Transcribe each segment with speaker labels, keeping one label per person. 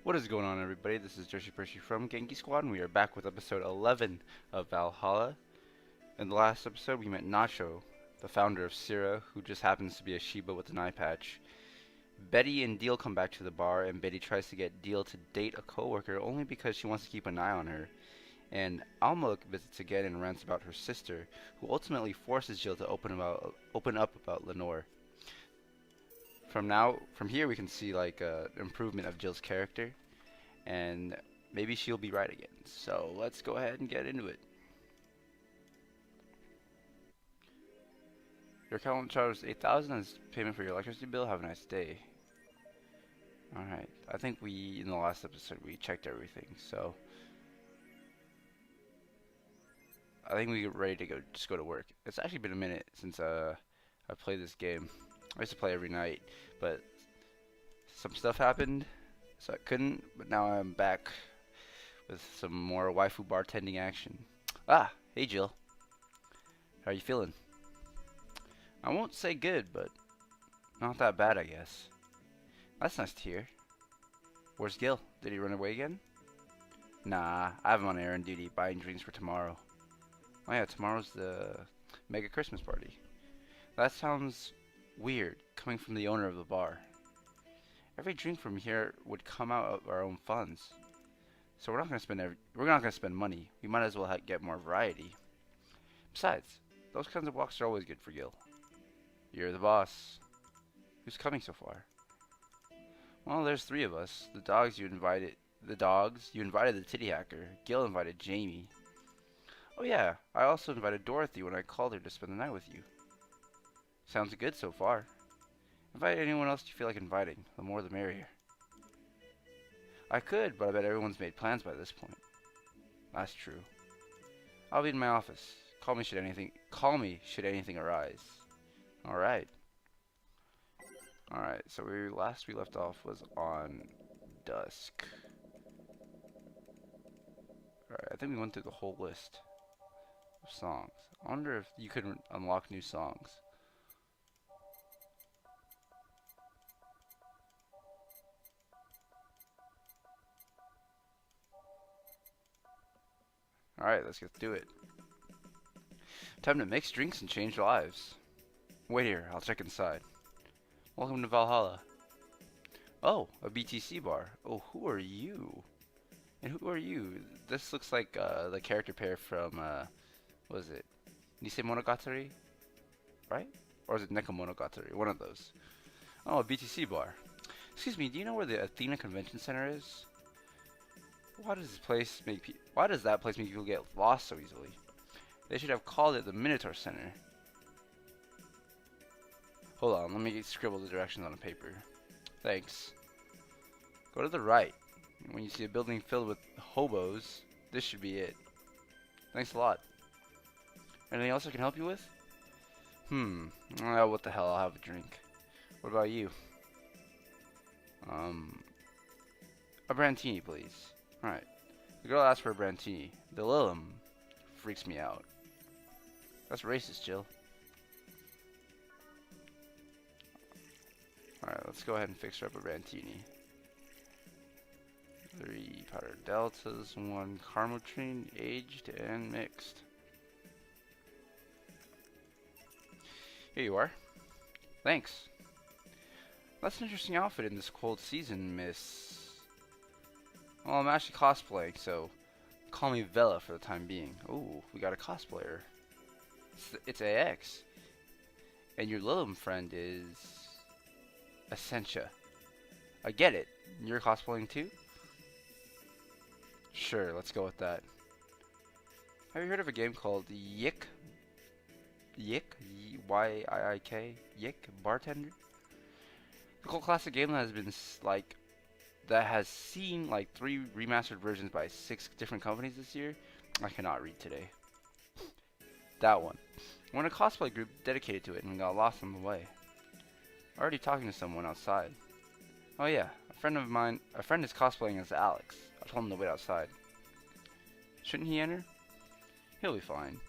Speaker 1: What is going on, everybody? This is Jershpershy from Genki Squad, and we are back with episode 11 of Valhalla. In the last episode, we met Nacho, the founder of Syrah, who just happens to be a Shiba with an eye patch. Betty and Deal come back to the bar, and Betty tries to get Deal to date a coworker only because she wants to keep an eye on her. And Alma visits again and rants about her sister, who ultimately forces Jill to open up about Lenore. From here, we can see like improvement of Jill's character, and maybe she'll be right again. So let's go ahead and get into it. Your account charges 8,000 as payment for your electricity bill. Have a nice day. Alright, I think in the last episode, we checked everything, so I think we're ready to just go to work. It's actually been a minute since I played this game. I used to play every night, but some stuff happened, so I couldn't, but now I'm back with some more waifu bartending action. Ah, hey Jill. How are you feeling? I won't say good, but not that bad, I guess. That's nice to hear. Where's Gil? Did he run away again? Nah, I have him on errand duty, buying drinks for tomorrow. Oh yeah, tomorrow's the mega Christmas party. That sounds weird, coming from the owner of the bar. Every drink from here would come out of our own funds. So we're not gonna spend money. We might as well get more variety. Besides, those kinds of walks are always good for Gil. You're the boss. Who's coming so far? Well, there's three of us. The dogs you invited the titty hacker. Gil invited Jamie. Oh yeah, I also invited Dorothy when I called her to spend the night with you. Sounds good so far. Invite anyone else you feel like inviting. The more the merrier. I could, but I bet everyone's made plans by this point. That's true. I'll be in my office. Call me should anything arise. Alright. Alright, so last we left off was on dusk. Alright, I think we went through the whole list of songs. I wonder if you could unlock new songs. Alright, let's get to it. Time to mix drinks and change lives. Wait here, I'll check inside. Welcome to Valhalla. Oh, a BTC bar. Oh, who are you? And who are you? This looks like the character pair from, what is it? Nisei Monogatari? Right? Or is it Neko Monogatari? One of those. Oh, a BTC bar. Excuse me, do you know where the Athena Convention Center is? Why does that place make people get lost so easily? They should have called it the Minotaur Center. Hold on, let me scribble the directions on a paper. Thanks. Go to the right. When you see a building filled with hobos, this should be it. Thanks a lot. Anything else I can help you with? What the hell, I'll have a drink. What about you? A Brantini, please. Alright. The girl asked for a Brantini. The Lilum freaks me out. That's racist, Jill. Alright, let's go ahead and fix her up a Brantini. 3 powdered deltas, 1 Carmotrine, aged and mixed. Here you are. Thanks. That's an interesting outfit in this cold season, miss. Well, I'm actually cosplaying, so call me Vela for the time being. Ooh, we got a cosplayer. It's AX. And your Lilum friend is Essentia. I get it. You're cosplaying too? Sure, let's go with that. Have you heard of a game called Yik? Yik? Y-I-I-K? Yik? Bartender? The cool classic game that has seen like 3 remastered versions by 6 different companies this year. I cannot read today. That one. We're in a cosplay group dedicated to it and we got lost on the way. Already talking to someone outside. Oh yeah, a friend is cosplaying as Alex. I told him to wait outside. Shouldn't he enter? He'll be fine.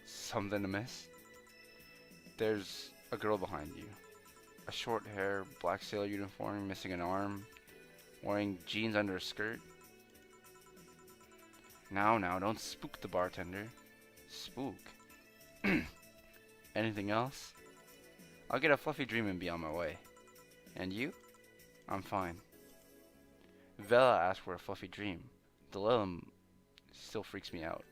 Speaker 1: Something amiss? There's a girl behind you. A short hair, black sailor uniform, missing an arm, wearing jeans under a skirt. Now, don't spook the bartender. Spook. Anything else? I'll get a fluffy dream and be on my way. And you? I'm fine. Vela asked for a fluffy dream. Delilum still freaks me out.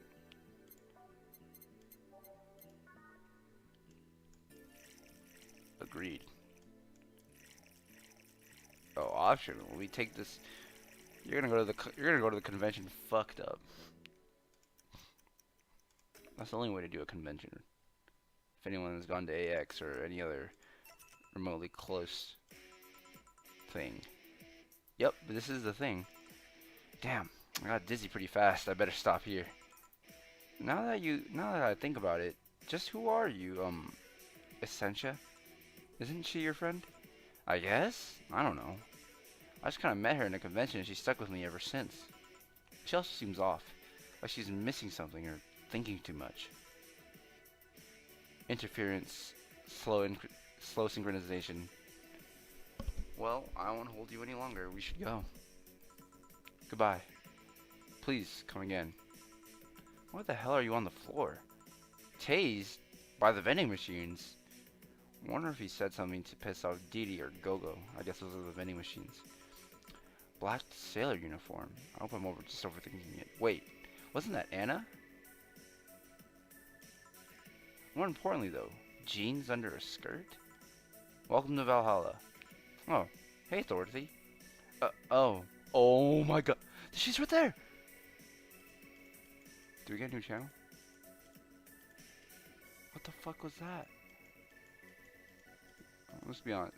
Speaker 1: Agreed. Oh, optional. We take this. You're gonna go to the convention fucked up. That's the only way to do a convention. If anyone has gone to AX or any other remotely close thing. Yep, but this is the thing. Damn, I got dizzy pretty fast. I better stop here. Now that I think about it, just who are you, Essentia? Isn't she your friend? I guess? I don't know. I just kind of met her in a convention and she's stuck with me ever since. She also seems off. Like she's missing something or thinking too much. Interference, slow synchronization. Well, I won't hold you any longer. We should go. Goodbye. Please, come again. Why the hell are you on the floor? Tased? By the vending machines? I wonder if he said something to piss off Didi or Gogo. I guess those are the vending machines. Black sailor uniform. I hope I'm just overthinking it. Wait, wasn't that Anna? More importantly though, jeans under a skirt? Welcome to Valhalla. Oh, hey Dorothy. Oh my god. She's right there! Do we get a new channel? What the fuck was that? Let's be honest.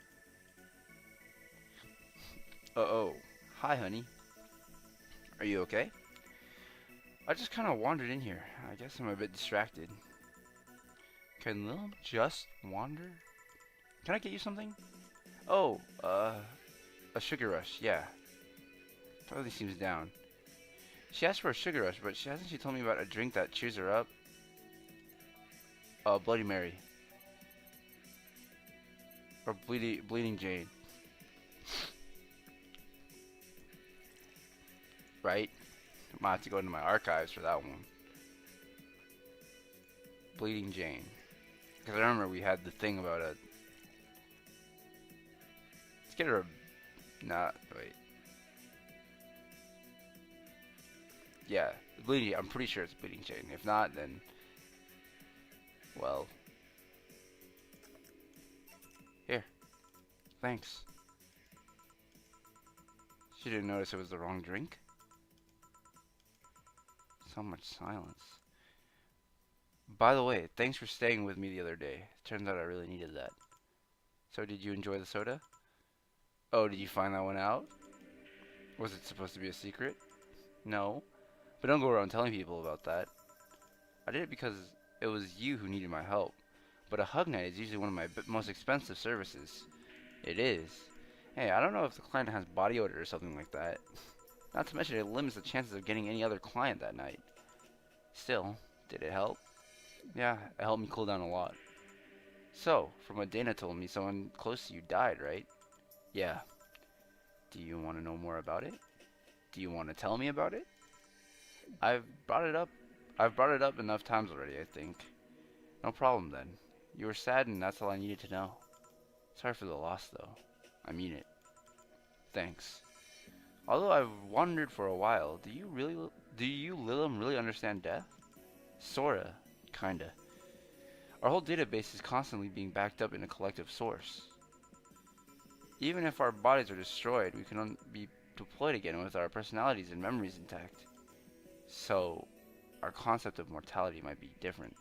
Speaker 1: Uh-oh. Hi, honey. Are you okay? I just kind of wandered in here. I guess I'm a bit distracted. Can Lil just wander? Can I get you something? Oh, a sugar rush, yeah. Totally seems down. She asked for a sugar rush, but hasn't she told me about a drink that cheers her up? Bloody Mary. Or Bleeding Jane. Right? I might have to go into my archives for that one. Bleeding Jane. Because I remember we had the thing about a... Let's get her a... Nah, wait. Yeah, Bleeding... I'm pretty sure it's Bleeding Jane. If not, then... Well... Here. Thanks. She didn't notice it was the wrong drink? So much silence. By the way, thanks for staying with me the other day. Turns out I really needed that. So did you enjoy the soda? Oh, did you find that one out? Was it supposed to be a secret? No. But don't go around telling people about that. I did it because it was you who needed my help. But a hug night is usually one of my most expensive services. It is. Hey, I don't know if the client has body odor or something like that. Not to mention it limits the chances of getting any other client that night. Still, did it help? Yeah, it helped me cool down a lot. So, from what Dana told me, someone close to you died, right? Yeah. Do you want to know more about it? Do you want to tell me about it? I've brought it up enough times already, I think. No problem then. You were sad and that's all I needed to know. Sorry for the loss though. I mean it. Thanks. Although I've wondered for a while, do you Lilum really understand death? Sorta. Kinda. Our whole database is constantly being backed up in a collective source. Even if our bodies are destroyed, we can be deployed again with our personalities and memories intact. So, our concept of mortality might be different.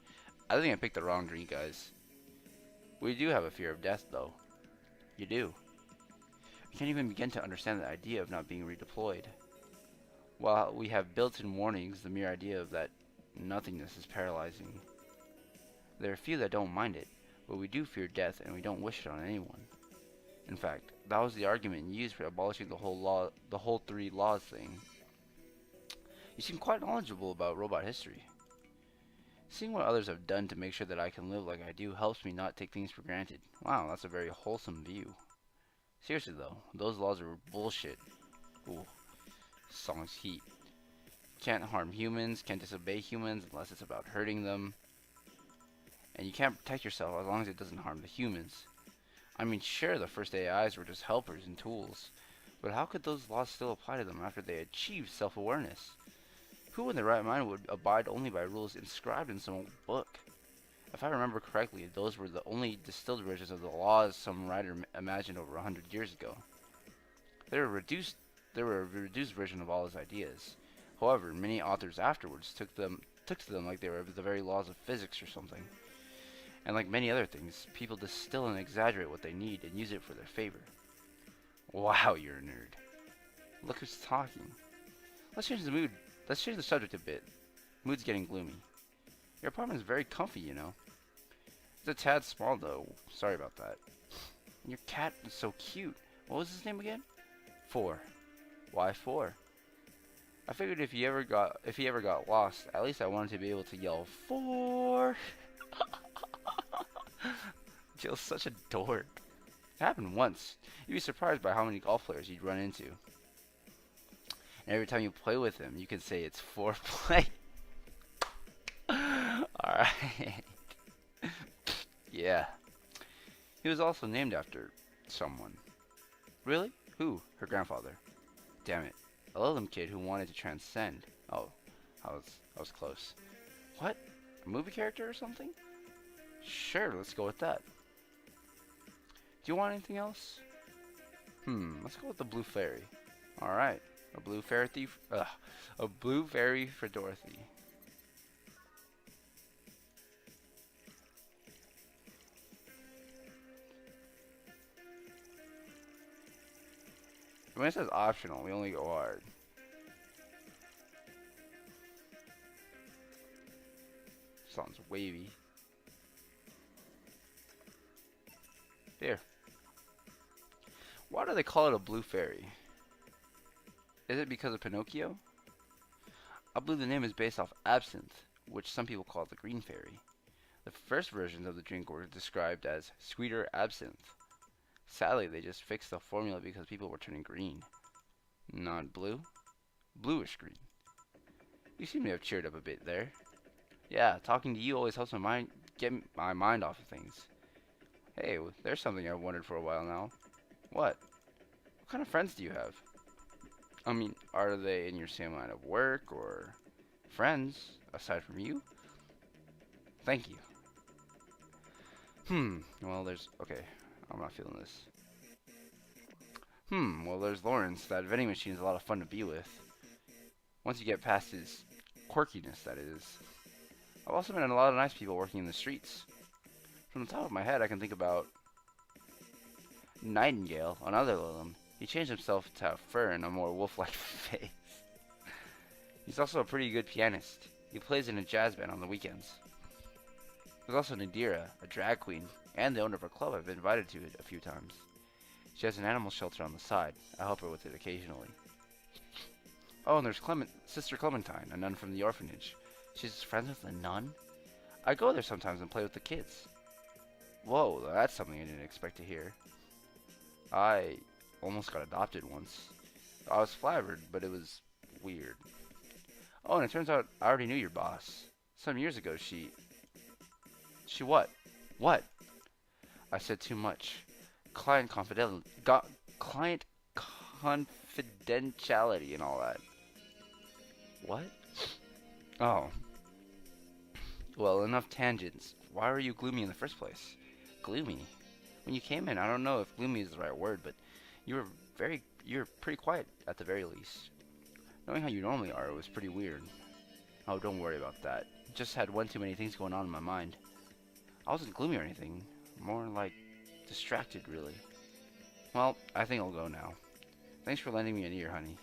Speaker 1: I think I picked the wrong drink, guys. We do have a fear of death, though. You do. We can't even begin to understand the idea of not being redeployed. While we have built-in warnings, the mere idea of that nothingness is paralyzing. There are few that don't mind it, but we do fear death and we don't wish it on anyone. In fact, that was the argument used for abolishing the whole 3 laws thing. You seem quite knowledgeable about robot history. Seeing what others have done to make sure that I can live like I do helps me not take things for granted. Wow, that's a very wholesome view. Seriously though, those laws are bullshit. Ooh, song's heat. Can't harm humans, can't disobey humans unless it's about hurting them. And you can't protect yourself as long as it doesn't harm the humans. I mean, sure, the first AIs were just helpers and tools, but how could those laws still apply to them after they achieved self-awareness? Who in their right mind would abide only by rules inscribed in some old book? If I remember correctly, those were the only distilled versions of the laws some writer imagined over 100 years ago. They were reduced. They were a reduced version of all his ideas. However, many authors afterwards took to them like they were the very laws of physics or something. And like many other things, people distill and exaggerate what they need and use it for their favor. Wow, you're a nerd. Look who's talking. Let's change the mood. Let's change the subject a bit. Mood's getting gloomy. Your apartment is very comfy, you know. It's a tad small though. Sorry about that. And your cat is so cute. What was his name again? 4. Why 4? I figured if he ever got lost, at least I wanted to be able to yell 4. Jill's such a dork. It happened once. You'd be surprised by how many golf players you'd run into. And every time you play with him, you can say it's foreplay. Alright. Yeah. He was also named after someone. Really? Who? Her grandfather. Damn it. A little kid who wanted to transcend. Oh, I was close. What? A movie character or something? Sure, let's go with that. Do you want anything else? Let's go with the blue fairy. Alright. A blue fairy thief. A blue fairy for Dorothy. When it says optional, we only go hard. Sounds wavy. There. Why do they call it a blue fairy? Is it because of Pinocchio? I believe the name is based off absinthe, which some people call the green fairy. The first versions of the drink were described as sweeter absinthe. Sadly, they just fixed the formula because people were turning green. Not blue? Bluish green. You seem to have cheered up a bit there. Yeah, talking to you always helps get my mind off of things. Hey, there's something I've wondered for a while now. What? What kind of friends do you have? I mean, are they in your same line of work or friends aside from you? Thank you. Well, okay, I'm not feeling this. Well, there's Lawrence. That vending machine is a lot of fun to be with. Once you get past his quirkiness, that is. I've also met a lot of nice people working in the streets. From the top of my head, I can think about Nightingale, another Lilum. He changed himself to have fur and a more wolf-like face. He's also a pretty good pianist. He plays in a jazz band on the weekends. There's also Nadira, a drag queen, and the owner of a club I've been invited to it a few times. She has an animal shelter on the side. I help her with it occasionally. Oh, and there's Sister Clementine, a nun from the orphanage. She's friends with a nun? I go there sometimes and play with the kids. Whoa, that's something I didn't expect to hear. I almost got adopted once. I was flattered, but it was weird. Oh, and it turns out I already knew your boss. Some years ago, she what? What? I said too much. Client confidentiality and all that. What? Oh. Well, enough tangents. Why were you gloomy in the first place? Gloomy? When you came in, I don't know if gloomy is the right word, but you were pretty quiet at the very least. Knowing how you normally are, it was pretty weird. Oh, don't worry about that. Just had one too many things going on in my mind. I wasn't gloomy or anything. More like distracted, really. Well, I think I'll go now. Thanks for lending me an ear, honey.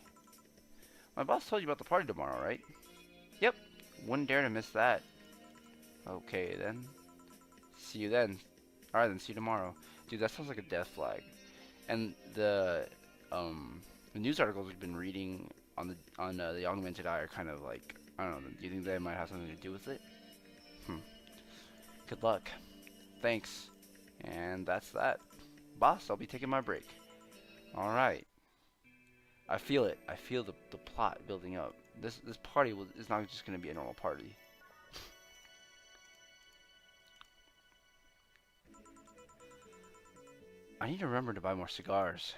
Speaker 1: My boss told you about the party tomorrow, right? Yep. Wouldn't dare to miss that. Okay, then. See you then. Alright, then. See you tomorrow. Dude, that sounds like a death flag. And the news articles we've been reading on the Augmented Eye are kind of like, I don't know, do you think they might have something to do with it? Hmm. Good luck. Thanks. And that's that. Boss, I'll be taking my break. Alright. I feel it. I feel the plot building up. This party is not just going to be a normal party. I need to remember to buy more cigars.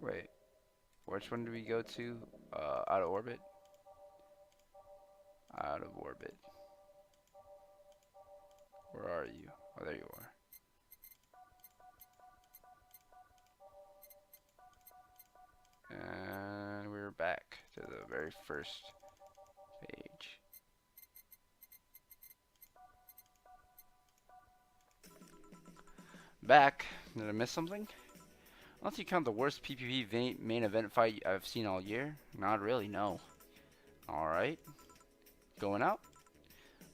Speaker 1: Wait. Which one do we go to? Out of orbit? Out of orbit. Where are you? Oh, there you are. And we're back to the very first page. Back. Did I miss something? Unless you count the worst PvP main event fight I've seen all year. Not really, no. Alright. Going out?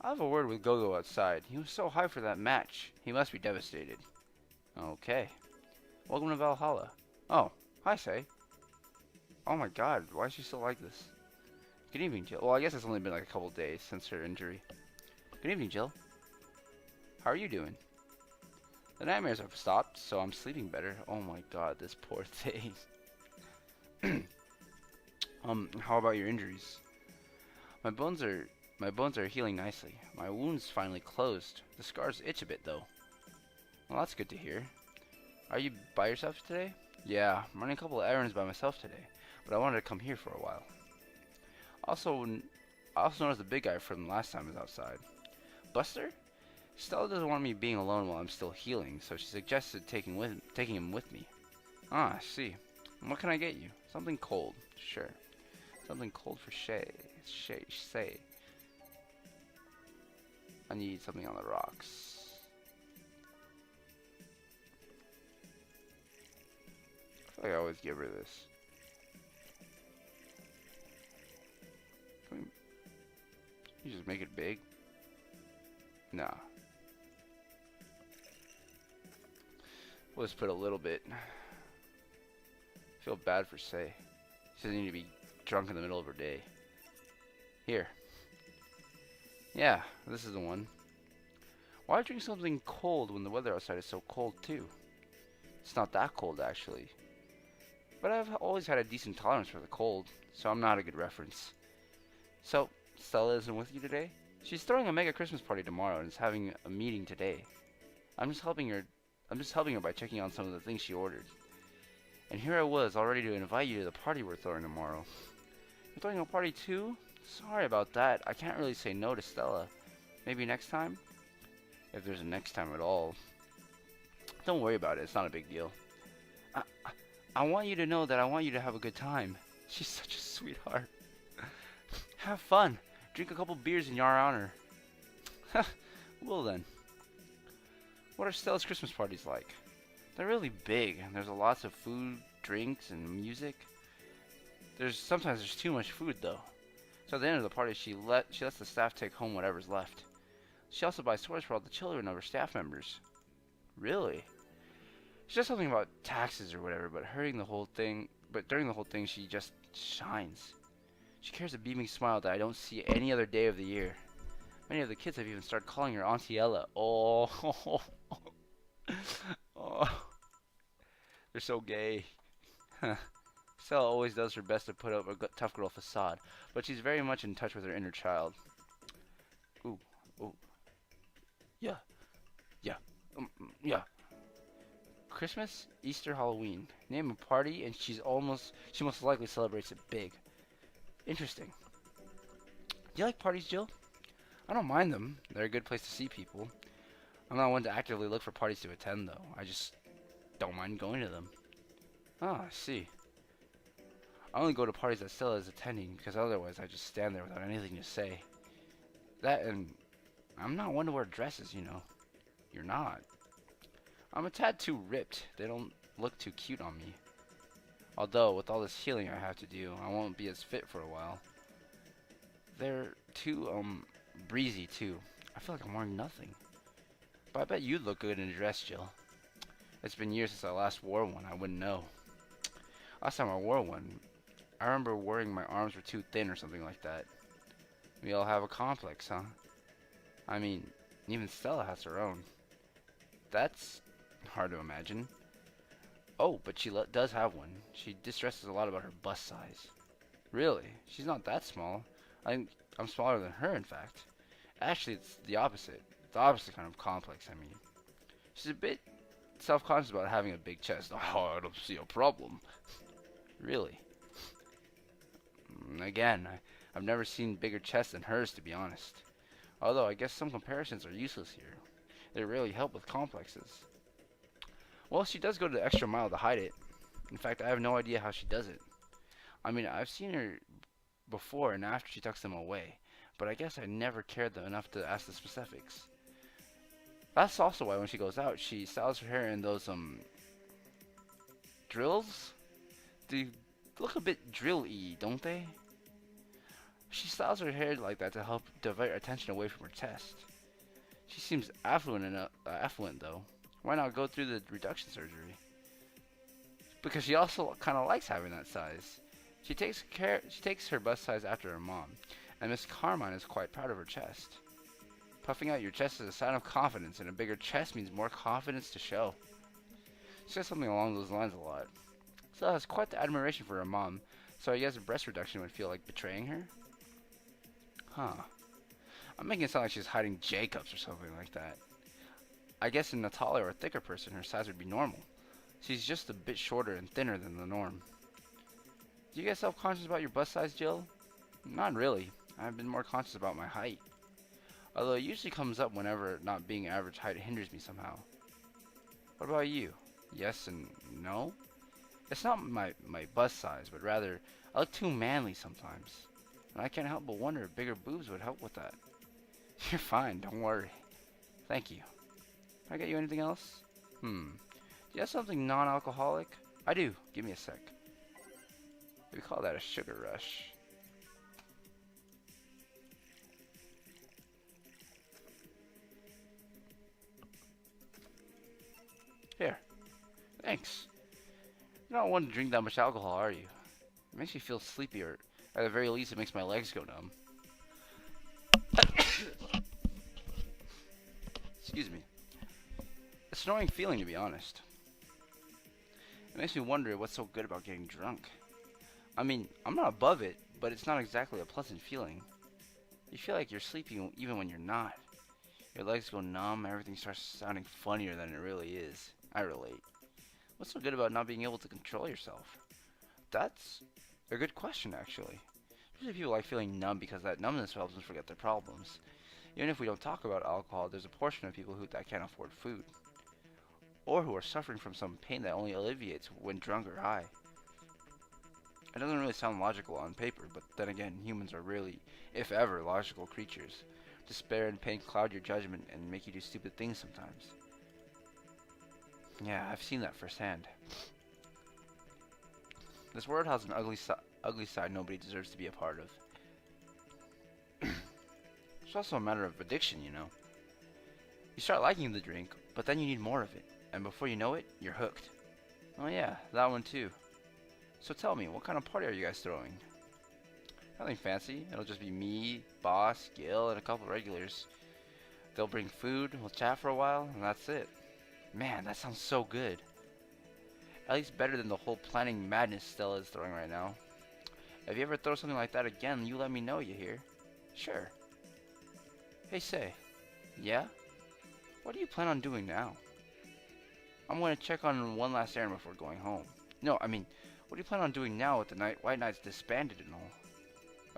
Speaker 1: I have a word with Gogo outside. He was so high for that match. He must be devastated. Okay. Welcome to Valhalla. Oh, hi, Say. Oh my god, why is she still like this? Good evening, Jill. Well, I guess it's only been like a couple days since her injury. Good evening, Jill. How are you doing? The nightmares have stopped, so I'm sleeping better. Oh my god, this poor thing. How about your injuries? My bones are healing nicely. My wound's finally closed. The scars itch a bit though. Well, that's good to hear. Are you by yourself today? Yeah, I'm running a couple of errands by myself today, but I wanted to come here for a while. I also noticed the big guy from last time is outside. Buster? Stella doesn't want me being alone while I'm still healing, so she suggested taking him with me. Ah, I see. What can I get you? Something cold. Sure. Something cold for Shay. Say. I need something on the rocks. I feel like I always give her this. Can you just make it big? Nah. We'll just put a little bit. Feel bad for Say. She doesn't need to be drunk in the middle of her day. Here. Yeah, this is the one. Why drink something cold when the weather outside is so cold too? It's not that cold actually. But I've always had a decent tolerance for the cold, so I'm not a good reference. So, Stella isn't with you today? She's throwing a mega Christmas party tomorrow and is having a meeting today. I'm just helping her by checking on some of the things she ordered. And here I was, all ready to invite you to the party we're throwing tomorrow. You're throwing a party too? Sorry about that. I can't really say no to Stella. Maybe next time? If there's a next time at all. Don't worry about it. It's not a big deal. I want you to know that I want you to have a good time. She's such a sweetheart. Have fun. Drink a couple beers in your honor. Well then. What are Stella's Christmas parties like? They're really big, and there's lots of food, drinks, and music. Sometimes there's too much food though. So at the end of the party, she lets the staff take home whatever's left. She also buys toys for all the children of her staff members. Really? She says something about taxes or whatever, but during the whole thing, she just shines. She carries a beaming smile that I don't see any other day of the year. Many of the kids have even started calling her Auntie Ella. Oh, oh, they're so gay. Stella always does her best to put up a tough girl facade, but she's very much in touch with her inner child. Ooh, ooh. Yeah, yeah, yeah. Christmas, Easter, Halloween. Name a party, and she most likely celebrates it big. Interesting. Do you like parties, Jill? I don't mind them. They're a good place to see people. I'm not one to actively look for parties to attend, though. I just don't mind going to them. Ah, I see. I only go to parties that Stella is attending, because otherwise I just stand there without anything to say. That, and I'm not one to wear dresses, you know. You're not. I'm a tad too ripped. They don't look too cute on me. Although, with all this healing I have to do, I won't be as fit for a while. They're too, breezy, too. I feel like I'm wearing nothing. But I bet you'd look good in a dress, Jill. It's been years since I last wore one. I wouldn't know. Last time I wore one, I remember worrying my arms were too thin or something like that. We all have a complex, huh? I mean, even Stella has her own. That's hard to imagine. Oh, but she does have one. She distresses a lot about her bust size. Really? She's not that small. I think I'm smaller than her, in fact. Actually, it's the opposite. The opposite kind of complex, I mean. She's a bit self-conscious about having a big chest. Oh, I don't see a problem. Really? Again, I've never seen bigger chests than hers, to be honest. Although, I guess some comparisons are useless here. They really help with complexes. Well, she does go to the extra mile to hide it. In fact, I have no idea how she does it. I mean, I've seen her before and after she tucks them away, but I guess I never cared enough to ask the specifics. That's also why when she goes out, she styles her hair in those, drills? They look a bit drill-y, don't they? She styles her hair like that to help divert attention away from her chest. She seems affluent though. Why not go through the reduction surgery? Because she also kind of likes having that size. She takes her bust size after her mom, and Miss Carmine is quite proud of her chest. Puffing out your chest is a sign of confidence, and a bigger chest means more confidence to show. She says something along those lines a lot. Stella has quite the admiration for her mom, so I guess a breast reduction would feel like betraying her? Huh. I'm making it sound like she's hiding Jacobs or something like that. I guess in a taller or thicker person, her size would be normal. She's just a bit shorter and thinner than the norm. Do you get self-conscious about your bust size, Jill? Not really. I've been more conscious about my height. Although it usually comes up whenever not being average height hinders me somehow. What about you? Yes and no? It's not my bust size, but rather, I look too manly sometimes. And I can't help but wonder if bigger boobs would help with that. You're fine, don't worry. Thank you. Can I get you anything else? Do you have something non-alcoholic? I do. Give me a sec. We call that a sugar rush. Here. Thanks. You're not one to drink that much alcohol, are you? It makes me feel sleepy, or at the very least, it makes my legs go numb. Excuse me. It's an annoying feeling, to be honest. It makes me wonder what's so good about getting drunk. I mean, I'm not above it, but it's not exactly a pleasant feeling. You feel like you're sleeping even when you're not. Your legs go numb, everything starts sounding funnier than it really is. I relate. What's so good about not being able to control yourself? That's a good question, actually. Usually people like feeling numb because that numbness helps them forget their problems. Even if we don't talk about alcohol, there's a portion of people that can't afford food. Or who are suffering from some pain that only alleviates when drunk or high. It doesn't really sound logical on paper, but then again, humans are really, if ever, logical creatures. Despair and pain cloud your judgment and make you do stupid things sometimes. Yeah, I've seen that firsthand. This world has an ugly side nobody deserves to be a part of. It's also a matter of addiction, you know. You start liking the drink, but then you need more of it, and before you know it, you're hooked. Oh yeah, that one too. So tell me, what kind of party are you guys throwing? Nothing fancy. It'll just be me, Boss, Gil, and a couple regulars. They'll bring food, we'll chat for a while, and that's it. Man, that sounds so good. At least better than the whole planning madness Stella is throwing right now. If you ever throw something like that again, you let me know, you hear? Sure. Hey, say. Yeah? What do you plan on doing now? I'm going to check on one last errand before going home. No, I mean, what do you plan on doing now with the White Knights disbanded and all?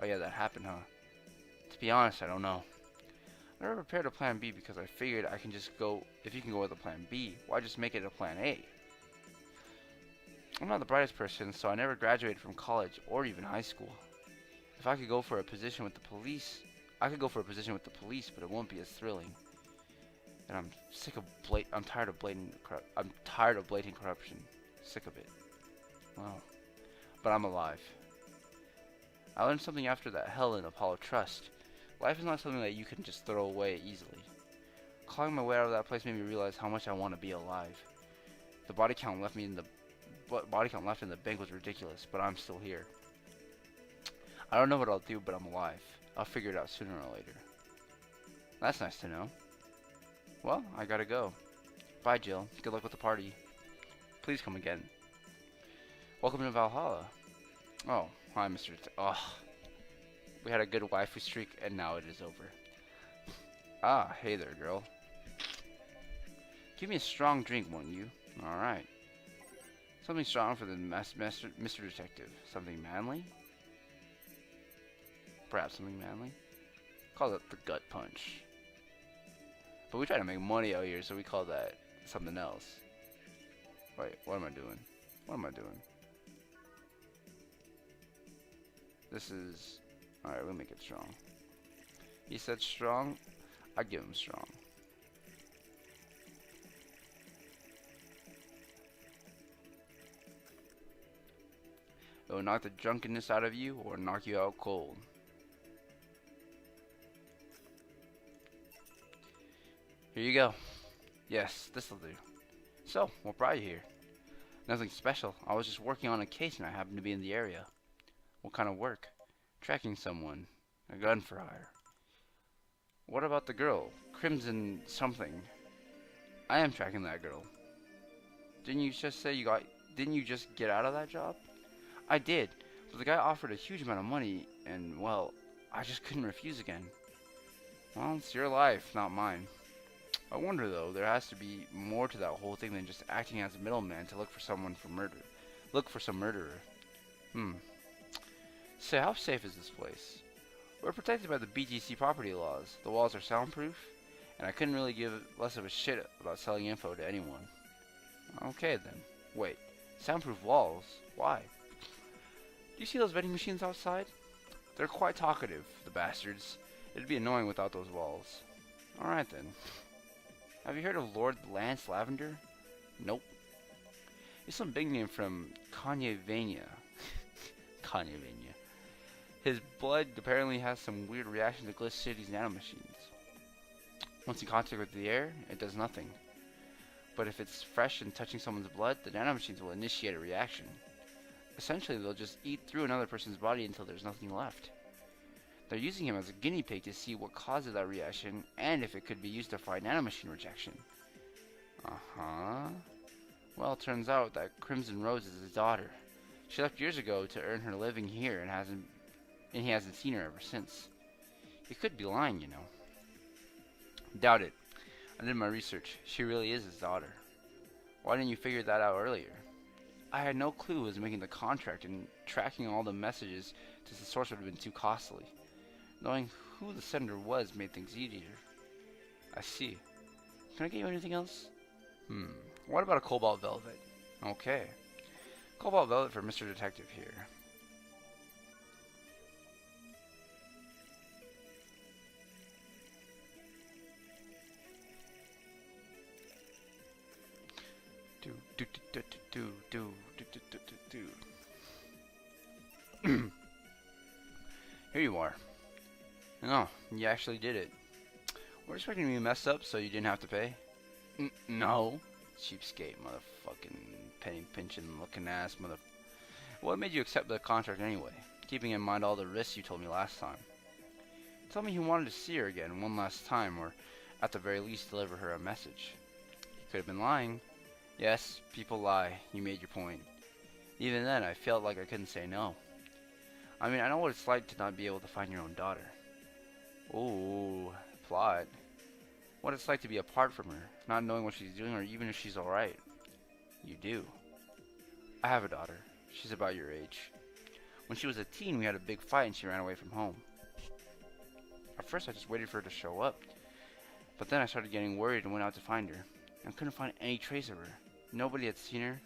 Speaker 1: Oh yeah, that happened, huh? To be honest, I don't know. I never prepared a plan B because I figured I can just go, if you can go with a plan B, why just make it a plan A? I'm not the brightest person, so I never graduated from college or even high school. If I could go for a position with the police, I could go for a position with the police, but it won't be as thrilling. And I'm tired of blatant corruption. Sick of it. Wow. But I'm alive. I learned something after that hell in Apollo Trust. Life is not something that you can just throw away easily. Clawing my way out of that place made me realize how much I want to be alive. The body count left in the bank was ridiculous, but I'm still here. I don't know what I'll do, but I'm alive. I'll figure it out sooner or later. That's nice to know. Well, I gotta go. Bye, Jill. Good luck with the party. Please come again. Welcome to Valhalla. Oh, hi, Mr. Oh, we had a good waifu streak, and now it is over. Ah, hey there, girl. Give me a strong drink, won't you? Alright. Something strong for the Mr. Detective. Something manly? Perhaps something manly? Call it the gut punch. But we try to make money out here, so we call that something else. Wait, what am I doing? What am I doing? This is... Alright, we'll make it strong. He said strong, I give him strong. It will knock the drunkenness out of you or knock you out cold. Here you go. Yes, this'll do. So, what brought you here? Nothing special. I was just working on a case and I happened to be in the area. What kind of work? Tracking someone. A gun for hire. What about the girl? Crimson something. I am tracking that girl. Didn't you just get out of that job? I did, but the guy offered a huge amount of money and, well, I just couldn't refuse again. Well, it's your life, not mine. I wonder though, there has to be more to that whole thing than just acting as a middleman to look for someone for murder. Look for some murderer. Say, how safe is this place? We're protected by the BGC property laws. The walls are soundproof, and I couldn't really give less of a shit about selling info to anyone. Okay then. Wait, soundproof walls? Why? Do you see those vending machines outside? They're quite talkative, the bastards. It'd be annoying without those walls. Alright then. Have you heard of Lord Lance Lavender? Nope. He's some big name from Kanyevania. Kanyevania. His blood apparently has some weird reaction to Gliss City's nanomachines. Once in contact with the air, it does nothing. But if it's fresh and touching someone's blood, the nanomachines will initiate a reaction. Essentially, they'll just eat through another person's body until there's nothing left. They're using him as a guinea pig to see what causes that reaction and if it could be used to fight nanomachine rejection. Uh-huh. Well, it turns out that Crimson Rose is his daughter. She left years ago to earn her living here and he hasn't seen her ever since. He could be lying, you know. Doubt it. I did my research. She really is his daughter. Why didn't you figure that out earlier? I had no clue who was making the contract, and tracking all the messages to the source would have been too costly. Knowing who the sender was made things easier. I see. Can I get you anything else? What about a cobalt velvet? Okay. Cobalt velvet for Mr. Detective here. Here you are. Oh, you actually did it. We're expecting me to mess up so you didn't have to pay? No. Cheapskate, motherfucking penny pinching looking ass mother. What made you accept the contract anyway? Keeping in mind all the risks you told me last time. Tell me you wanted to see her again one last time, or at the very least deliver her a message. You could have been lying. Yes, people lie. You made your point. Even then, I felt like I couldn't say no. I mean, I know what it's like to not be able to find your own daughter. Ooh, plot. What it's like to be apart from her, not knowing what she's doing or even if she's alright. You do. I have a daughter. She's about your age. When she was a teen, we had a big fight and she ran away from home. At first, I just waited for her to show up. But then I started getting worried and went out to find her. And couldn't find any trace of her. Nobody had seen her.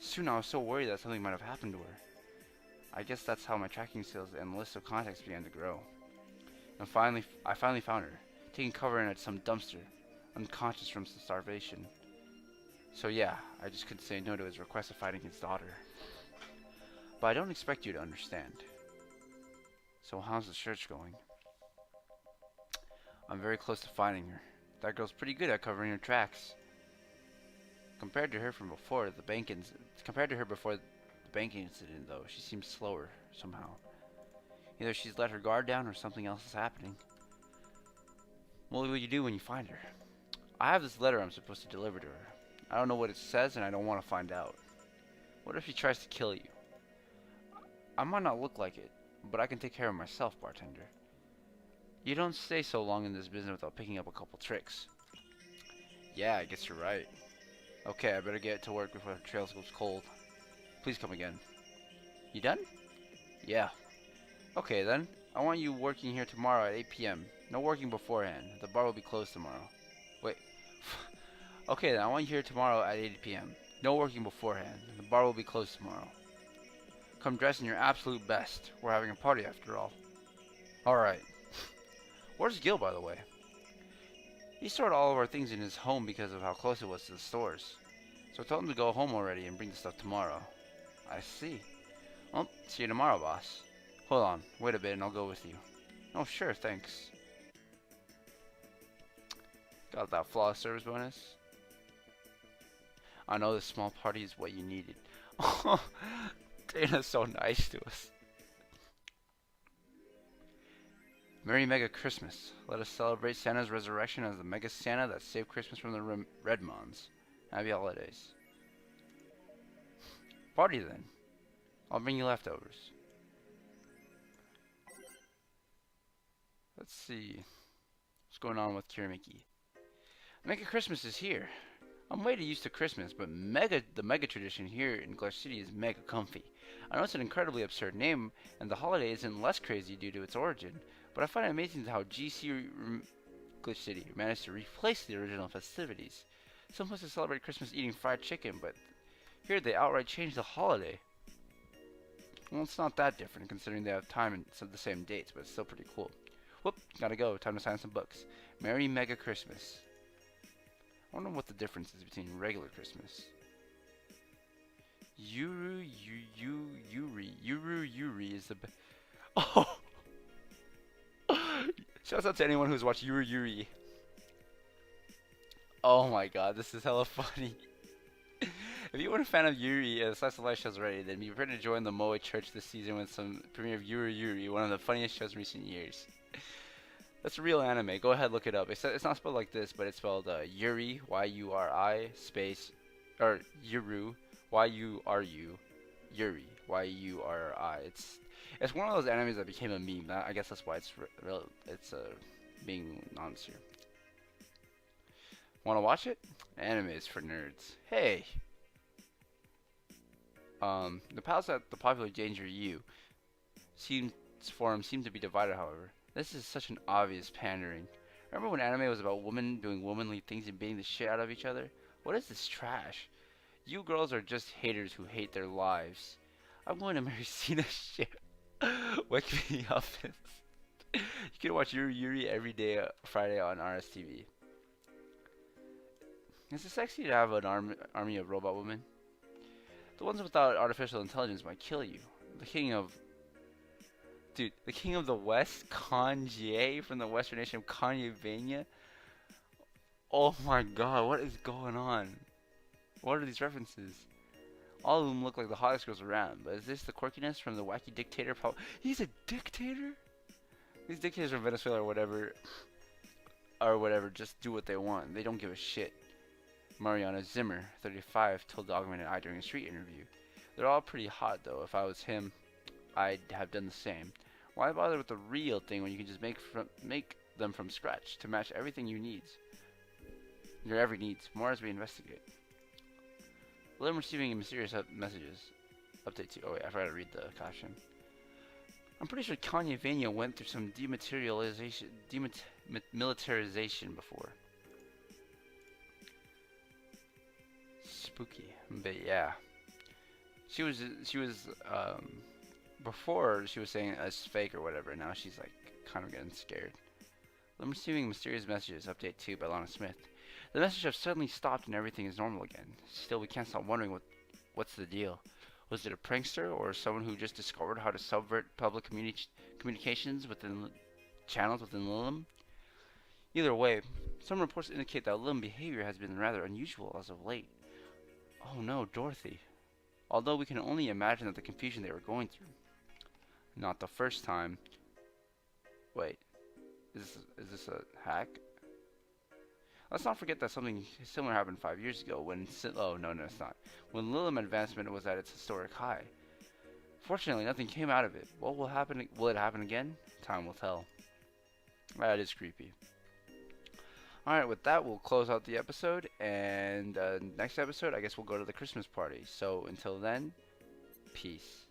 Speaker 1: Soon I was so worried that something might have happened to her. I guess that's how my tracking skills and list of contacts began to grow. And I finally found her, taking cover in some dumpster, unconscious from starvation. So yeah, I just couldn't say no to his request of fighting his daughter. But I don't expect you to understand. So how's the search going? I'm very close to finding her. That girl's pretty good at covering her tracks. Compared to her before the bank incident, though, she seems slower somehow. Either she's let her guard down or something else is happening. What will you do when you find her? I have this letter I'm supposed to deliver to her. I don't know what it says and I don't want to find out. What if she tries to kill you? I might not look like it, but I can take care of myself, bartender. You don't stay so long in this business without picking up a couple tricks. Yeah, I guess you're right. Okay, I better get to work before the trail goes cold. Please come again. You done? Yeah. Okay then. I want you working here tomorrow at 8 p.m. No working beforehand. The bar will be closed tomorrow. Wait. Okay then. I want you here tomorrow at 8 p.m. No working beforehand. The bar will be closed tomorrow. Come dressed in your absolute best. We're having a party after all. Alright. Where's Gil, by the way? He stored all of our things in his home because of how close it was to the stores. So I told him to go home already and bring the stuff tomorrow. I see. Well, see you tomorrow, boss. Hold on. Wait a bit and I'll go with you. Oh, sure, thanks. Got that flawless service bonus? I know this small party is what you needed. Oh, Dana's so nice to us. Merry Mega Christmas. Let us celebrate Santa's resurrection as the Mega Santa that saved Christmas from the Redmons. Happy holidays. Party then. I'll bring you leftovers. Let's see. What's going on with Kiramiki? Mega Christmas is here. I'm way too used to Christmas, but the Mega tradition here in Glitch City is mega comfy. I know it's an incredibly absurd name, and the holiday isn't less crazy due to its origin, but I find it amazing how Glitch City managed to replace the original festivities. Some places celebrate Christmas eating fried chicken, but here they outright changed the holiday. Well, it's not that different considering they have time and some of the same dates, but it's still pretty cool. Whoop, gotta go. Time to sign some books. Merry Mega Christmas. I wonder what the difference is between regular Christmas. Yuri is the best. Oh! Shouts out to anyone who's watched Yuri. Oh my god, this is hella funny. If you weren't a fan of Yuri and the slice of life shows already, then be prepared to join the Moe Church this season with some premiere of Yuri, one of the funniest shows in recent years. That's a real anime. Go ahead, look it up. It's not spelled like this, but it's spelled Yuri, Y-U-R-I, space, or Yuru, Y-U-R-U, Yuri, Y-U-R-I. It's one of those animes that became a meme. I guess that's why it's being honest here. Want to watch it? Anime is for nerds. Hey! The pals at the popular Danger U forum seem to be divided, however. This is such an obvious pandering. Remember when anime was about women doing womanly things and beating the shit out of each other? What is this trash? You girls are just haters who hate their lives. I'm going to marry Cena shit. Wake me up. You can watch Yuri every day Friday on RSTV. Is it sexy to have an army of robot women? The ones without artificial intelligence might kill you. The king of the West, Kanye from the Western nation of Kanye. Oh my god, what is going on? What are these references? All of them look like the hottest girls around, but is this the quirkiness from the wacky dictator? He's a dictator? These dictators from Venezuela or whatever, just do what they want. They don't give a shit. Mariana Zimmer, 35, told the Augmented Eye during a street interview. They're all pretty hot though. If I was him, I'd have done the same. Why bother with the real thing when you can just make them from scratch to match everything your every needs? More as we investigate. Well, I'm receiving mysterious messages. Update 2. Oh wait, I forgot to read the caption. I'm pretty sure Kanye Vania went through some demilitarization before. Spooky, but yeah. She was before she was saying it's fake or whatever. Now she's like kind of getting scared. I'm receiving mysterious messages. Update 2 by Lana Smith. The message have suddenly stopped and everything is normal again. Still, we can't stop wondering what's the deal. Was it a prankster or someone who just discovered how to subvert public communications within channels within Lilim? Either way, some reports indicate that Lilim behavior has been rather unusual as of late. Oh no, Dorothy. Although we can only imagine that the confusion they were going through. Not the first time. Wait, is this a hack? Let's not forget that something similar happened 5 years ago when oh no, it's not. When Lilium advancement was at its historic high. Fortunately, nothing came out of it. What will happen? Will it happen again? Time will tell. That is creepy. Alright, with that, we'll close out the episode, and next episode, I guess we'll go to the Christmas party. So until then, peace.